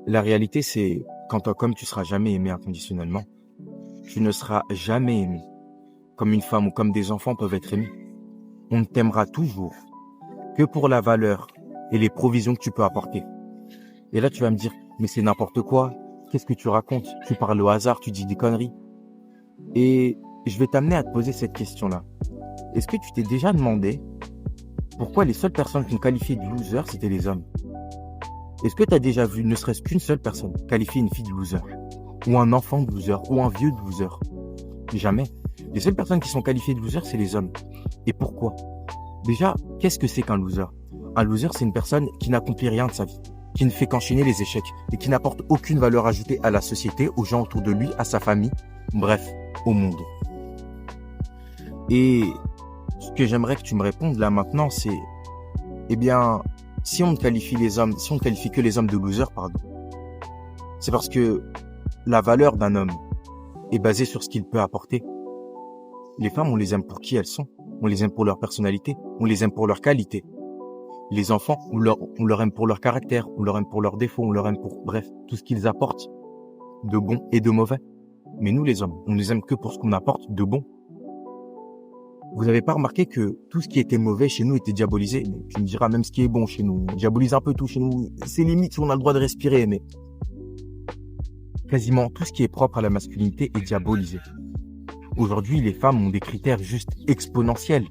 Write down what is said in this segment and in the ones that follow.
La réalité, c'est quand comme tu seras jamais aimé inconditionnellement, tu ne seras jamais aimé comme une femme ou comme des enfants peuvent être aimés. On ne t'aimera toujours que pour la valeur et les provisions que tu peux apporter. Et là, tu vas me dire, mais c'est n'importe quoi. Qu'est-ce que tu racontes? Tu parles au hasard, tu dis des conneries. Et je vais t'amener à te poser cette question-là. Est-ce que tu t'es déjà demandé pourquoi les seules personnes qu'on qualifiait de loser, c'était les hommes? Est-ce que tu as déjà vu ne serait-ce qu'une seule personne qualifier une fille de loser? Ou un enfant de loser? Ou un vieux de loser? Jamais. Les seules personnes qui sont qualifiées de loser, c'est les hommes. Et pourquoi? Déjà, qu'est-ce que c'est qu'un loser? Un loser, c'est une personne qui n'accomplit rien de sa vie, qui ne fait qu'enchaîner les échecs et qui n'apporte aucune valeur ajoutée à la société, aux gens autour de lui, à sa famille, bref, au monde. Et ce que j'aimerais que tu me répondes là maintenant, c'est, eh bien, si on qualifie que les hommes de losers, c'est parce que la valeur d'un homme est basée sur ce qu'il peut apporter. Les femmes, on les aime pour qui elles sont. On les aime pour leur personnalité. On les aime pour leur qualité. Les enfants, on leur aime pour leur caractère. On leur aime pour leurs défauts. On leur aime pour, bref, tout ce qu'ils apportent de bon et de mauvais. Mais nous, les hommes, on ne les aime que pour ce qu'on apporte de bon. Vous n'avez pas remarqué que tout ce qui était mauvais chez nous était diabolisé? Tu me diras même ce qui est bon chez nous. On diabolise un peu tout chez nous. C'est limite si on a le droit de respirer, mais quasiment tout ce qui est propre à la masculinité est diabolisé. Aujourd'hui, les femmes ont des critères juste exponentiels.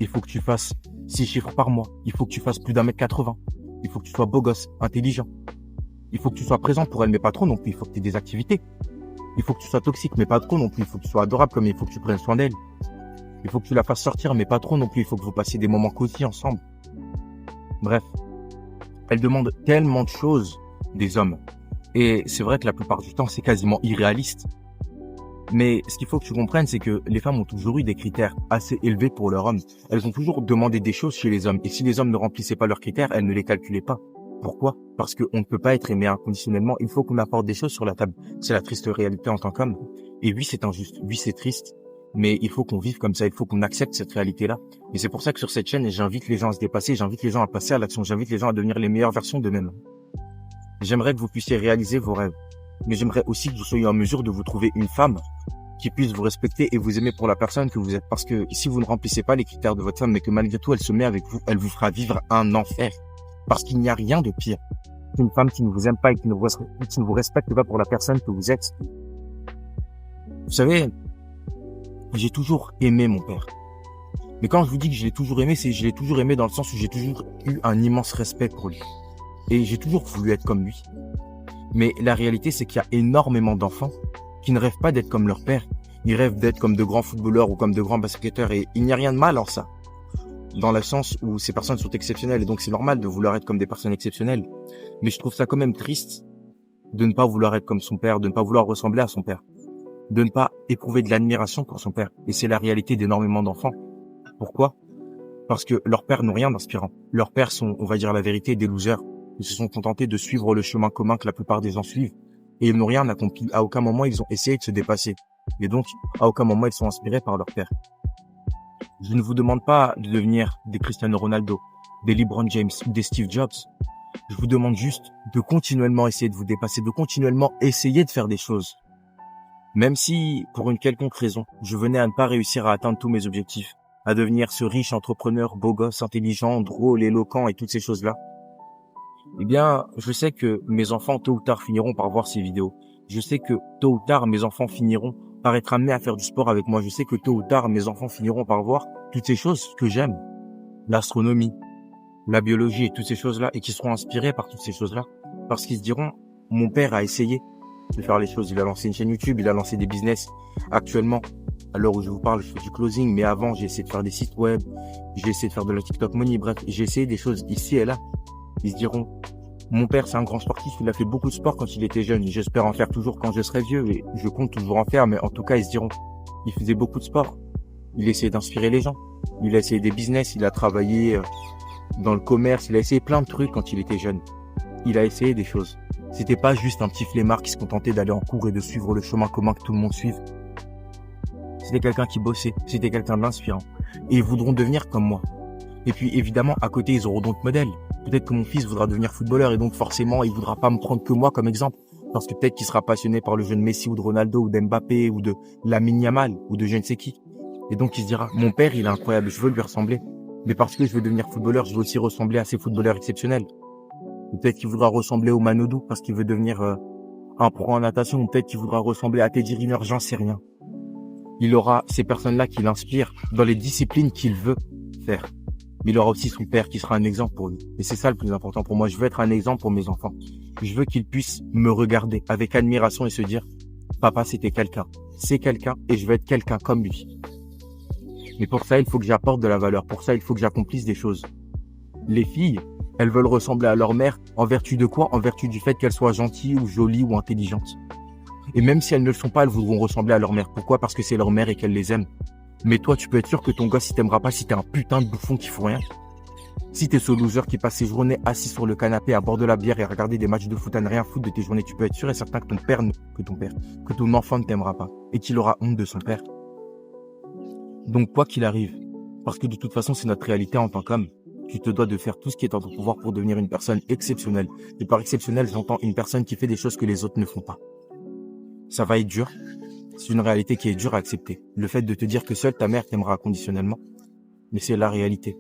Il faut que tu fasses 6 chiffres par mois. Il faut que tu fasses plus d'1m80. Il faut que tu sois beau gosse, intelligent. Il faut que tu sois présent pour elles, mais pas trop non plus. Il faut que tu aies des activités. Il faut que tu sois toxique, mais pas trop non plus. Il faut que tu sois adorable, comme il faut que tu prennes soin d'elle. Il faut que tu la fasses sortir, mais pas trop non plus. Il faut que vous passiez des moments cosy ensemble. Bref, elles demandent tellement de choses des hommes. Et c'est vrai que la plupart du temps, c'est quasiment irréaliste. Mais ce qu'il faut que tu comprennes, c'est que les femmes ont toujours eu des critères assez élevés pour leur homme. Elles ont toujours demandé des choses chez les hommes. Et si les hommes ne remplissaient pas leurs critères, elles ne les calculaient pas. Pourquoi? Parce qu'on ne peut pas être aimé inconditionnellement. Il faut qu'on apporte des choses sur la table. C'est la triste réalité en tant qu'homme. Et oui, c'est injuste. Oui, c'est triste. Mais il faut qu'on vive comme ça. Il faut qu'on accepte cette réalité-là. Et c'est pour ça que sur cette chaîne, j'invite les gens à se dépasser. J'invite les gens à passer à l'action. J'invite les gens à devenir les meilleures versions d'eux-mêmes. J'aimerais que vous puissiez réaliser vos rêves. Mais j'aimerais aussi que vous soyez en mesure de vous trouver une femme qui puisse vous respecter et vous aimer pour la personne que vous êtes. Parce que si vous ne remplissez pas les critères de votre femme, mais que malgré tout elle se met avec vous, elle vous fera vivre un enfer. Parce qu'il n'y a rien de pire qu'une femme qui ne vous aime pas et qui ne vous respecte pas pour la personne que vous êtes. Vous savez, j'ai toujours aimé mon père. Mais quand je vous dis que je l'ai toujours aimé, c'est que je l'ai toujours aimé dans le sens où j'ai toujours eu un immense respect pour lui. Et j'ai toujours voulu être comme lui. Mais la réalité, c'est qu'il y a énormément d'enfants qui ne rêvent pas d'être comme leur père. Ils rêvent d'être comme de grands footballeurs ou comme de grands basketteurs. Et il n'y a rien de mal en ça. Dans le sens où ces personnes sont exceptionnelles. Et donc, c'est normal de vouloir être comme des personnes exceptionnelles. Mais je trouve ça quand même triste de ne pas vouloir être comme son père, de ne pas vouloir ressembler à son père, de ne pas éprouver de l'admiration pour son père. Et c'est la réalité d'énormément d'enfants. Pourquoi? Parce que leurs pères n'ont rien d'inspirant. Leurs pères sont, on va dire la vérité, des losers. Ils se sont contentés de suivre le chemin commun que la plupart des gens suivent. Et ils n'ont rien accompli. À aucun moment, ils ont essayé de se dépasser. Et donc, à aucun moment, ils sont inspirés par leur père. Je ne vous demande pas de devenir des Cristiano Ronaldo, des LeBron James, des Steve Jobs. Je vous demande juste de continuellement essayer de vous dépasser, de continuellement essayer de faire des choses. Même si, pour une quelconque raison, je venais à ne pas réussir à atteindre tous mes objectifs, à devenir ce riche entrepreneur, beau gosse, intelligent, drôle, éloquent et toutes ces choses-là, eh bien, je sais que mes enfants, tôt ou tard, finiront par voir ces vidéos. Je sais que tôt ou tard, mes enfants finiront par être amenés à faire du sport avec moi. Je sais que tôt ou tard, mes enfants finiront par voir toutes ces choses que j'aime. L'astronomie, la biologie et toutes ces choses-là, et qui seront inspirés par toutes ces choses-là. Parce qu'ils se diront, mon père a essayé de faire les choses. Il a lancé une chaîne YouTube, il a lancé des business. Actuellement, à l'heure où je vous parle, je fais du closing, mais avant, j'ai essayé de faire des sites web, j'ai essayé de faire de la TikTok Money, bref, j'ai essayé des choses ici et là. Ils se diront, mon père c'est un grand sportif, il a fait beaucoup de sport quand il était jeune, j'espère en faire toujours quand je serai vieux, et je compte toujours en faire, mais en tout cas ils se diront, il faisait beaucoup de sport, il essayait d'inspirer les gens, il a essayé des business, il a travaillé dans le commerce, il a essayé plein de trucs quand il était jeune, il a essayé des choses. C'était pas juste un petit flemmard qui se contentait d'aller en cours et de suivre le chemin commun que tout le monde suive. C'était quelqu'un qui bossait, c'était quelqu'un d'inspirant, et ils voudront devenir comme moi. Et puis évidemment, à côté, ils auront d'autres modèles. Peut-être que mon fils voudra devenir footballeur et donc forcément, il voudra pas me prendre que moi comme exemple. Parce que peut-être qu'il sera passionné par le jeu de Messi ou de Ronaldo ou d'Mbappé ou de Lamine Yamal ou de je ne sais qui. Et donc, il se dira, mon père, il est incroyable, je veux lui ressembler. Mais parce que je veux devenir footballeur, je veux aussi ressembler à ces footballeurs exceptionnels. Ou peut-être qu'il voudra ressembler au Manodou parce qu'il veut devenir un pro en natation. Ou peut-être qu'il voudra ressembler à Teddy Riner, j'en sais rien. Il aura ces personnes-là qui l'inspirent dans les disciplines qu'il veut faire. Mais il aura aussi son père qui sera un exemple pour lui. Et c'est ça le plus important pour moi. Je veux être un exemple pour mes enfants. Je veux qu'ils puissent me regarder avec admiration et se dire, papa, c'était quelqu'un. C'est quelqu'un et je veux être quelqu'un comme lui. Mais pour ça, il faut que j'apporte de la valeur. Pour ça, il faut que j'accomplisse des choses. Les filles, elles veulent ressembler à leur mère en vertu de quoi? En vertu du fait qu'elles soient gentilles ou jolies ou intelligentes. Et même si elles ne le sont pas, elles voudront ressembler à leur mère. Pourquoi? Parce que c'est leur mère et qu'elles les aiment. Mais toi, tu peux être sûr que ton gosse, il t'aimera pas si t'es un putain de bouffon qui fout rien. Si t'es ce loser qui passe ses journées assis sur le canapé à boire de la bière et à regarder des matchs de foot à ne rien foutre de tes journées, tu peux être sûr et certain que que ton enfant ne t'aimera pas et qu'il aura honte de son père. Donc, quoi qu'il arrive, parce que de toute façon, c'est notre réalité en tant qu'homme, tu te dois de faire tout ce qui est en ton pouvoir pour devenir une personne exceptionnelle. Et par exceptionnelle, j'entends une personne qui fait des choses que les autres ne font pas. Ça va être dur. C'est une réalité qui est dure à accepter. Le fait de te dire que seule ta mère t'aimera inconditionnellement, mais c'est la réalité.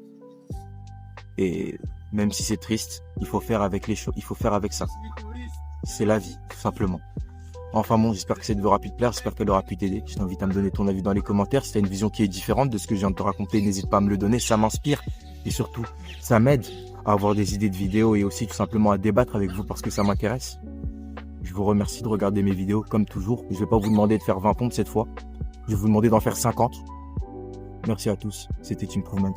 Et même si c'est triste, il faut faire avec les choses, il faut faire avec ça. C'est la vie, tout simplement. Enfin bon, j'espère que cette vidéo aura pu te plaire, j'espère qu'elle aura pu t'aider. Je t'invite à me donner ton avis dans les commentaires. Si tu as une vision qui est différente de ce que je viens de te raconter, n'hésite pas à me le donner, ça m'inspire. Et surtout, ça m'aide à avoir des idées de vidéos et aussi tout simplement à débattre avec vous parce que ça m'intéresse. Je vous remercie de regarder mes vidéos comme toujours. Je ne vais pas vous demander de faire 20 pompes cette fois. Je vais vous demander d'en faire 50. Merci à tous, c'était Improvement.